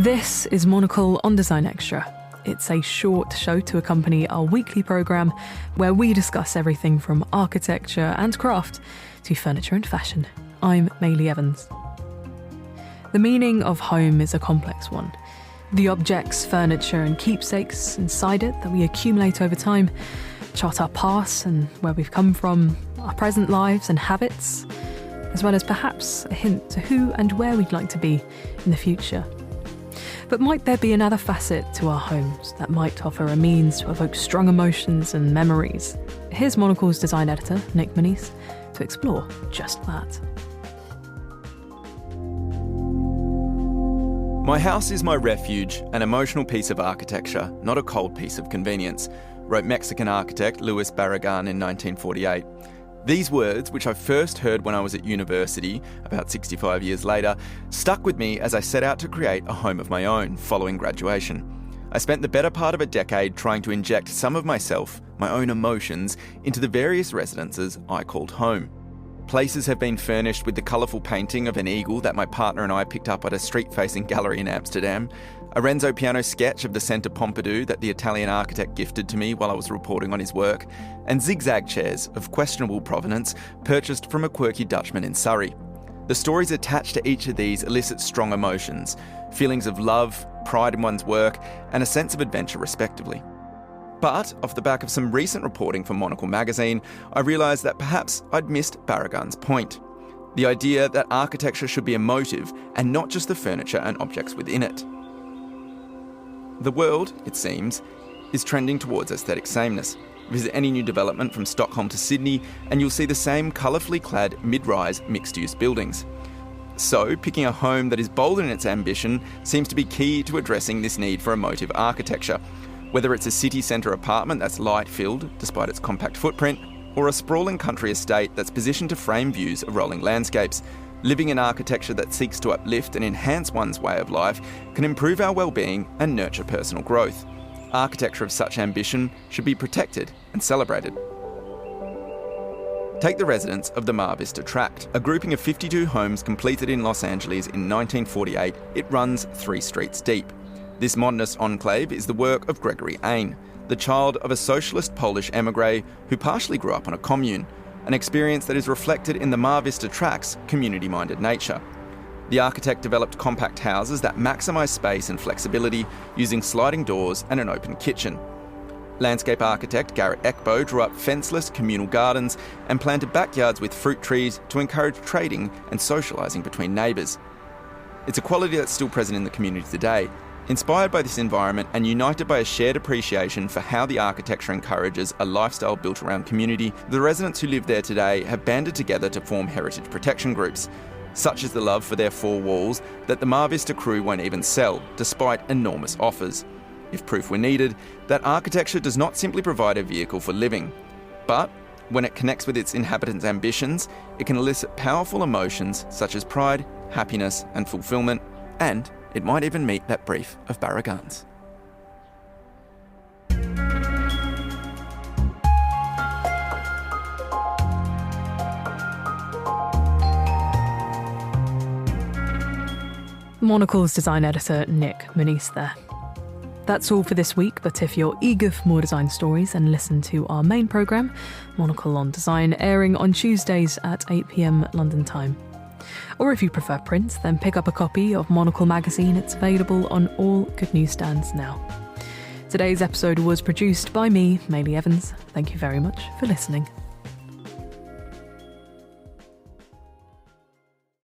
This is Monocle on Design Extra. It's a short show to accompany our weekly programme where we discuss everything from architecture and craft to furniture and fashion. I'm Maylie Evans. The meaning of home is a complex one. The objects, furniture and keepsakes inside it that we accumulate over time chart our past and where we've come from, our present lives and habits, as well as perhaps a hint to who and where we'd like to be in the future. But might there be another facet to our homes that might offer a means to evoke strong emotions and memories? Here's Monocle's design editor, Nic Monisse, to explore just that. My house is my refuge, an emotional piece of architecture, not a cold piece of convenience, wrote Mexican architect Luis Barragan in 1948. These words, which I first heard when I was at university, about 65 years later, stuck with me as I set out to create a home of my own following graduation. I spent the better part of a decade trying to inject some of myself, my own emotions, into the various residences I called home. Places have been furnished with the colourful painting of an eagle that my partner and I picked up at a street-facing gallery in Amsterdam, a Renzo Piano sketch of the Centre Pompidou that the Italian architect gifted to me while I was reporting on his work, and zigzag chairs of questionable provenance purchased from a quirky Dutchman in Surrey. The stories attached to each of these elicit strong emotions, feelings of love, pride in one's work, and a sense of adventure respectively. But, off the back of some recent reporting from Monocle magazine, I realised that perhaps I'd missed Barragan's point. The idea that architecture should be emotive and not just the furniture and objects within it. The world, it seems, is trending towards aesthetic sameness. Visit any new development from Stockholm to Sydney and you'll see the same colourfully clad mid-rise mixed-use buildings. So, picking a home that is bold in its ambition seems to be key to addressing this need for emotive architecture. Whether it's a city centre apartment that's light-filled despite its compact footprint, or a sprawling country estate that's positioned to frame views of rolling landscapes, living in architecture that seeks to uplift and enhance one's way of life can improve our well-being and nurture personal growth. Architecture of such ambition should be protected and celebrated. Take the residents of the Mar Vista Tract, a grouping of 52 homes completed in Los Angeles in 1948. It runs 3 streets deep. This modernist enclave is the work of Gregory Ain, the child of a socialist Polish émigré who partially grew up on a commune, an experience that is reflected in the Mar Vista Tract's community-minded nature. The architect developed compact houses that maximise space and flexibility using sliding doors and an open kitchen. Landscape architect Garrett Ekbo drew up fenceless communal gardens and planted backyards with fruit trees to encourage trading and socialising between neighbours. It's a quality that's still present in the community today. Inspired by this environment and united by a shared appreciation for how the architecture encourages a lifestyle built around community, the residents who live there today have banded together to form heritage protection groups. Such is the love for their 4 walls that the Mar Vista crew won't even sell, despite enormous offers. If proof were needed, that architecture does not simply provide a vehicle for living, but when it connects with its inhabitants' ambitions, it can elicit powerful emotions such as pride, happiness and fulfilment, and it might even meet that brief of Barragan's. Monocle's design editor, Nic Monisse there. That's all for this week, but if you're eager for more design stories, then listen to our main programme, Monocle on Design, airing on Tuesdays at 8 p.m. London time. Or if you prefer print, then pick up a copy of Monocle magazine. It's available on all good newsstands now. Today's episode was produced by me, Maylie Evans. Thank you very much for listening.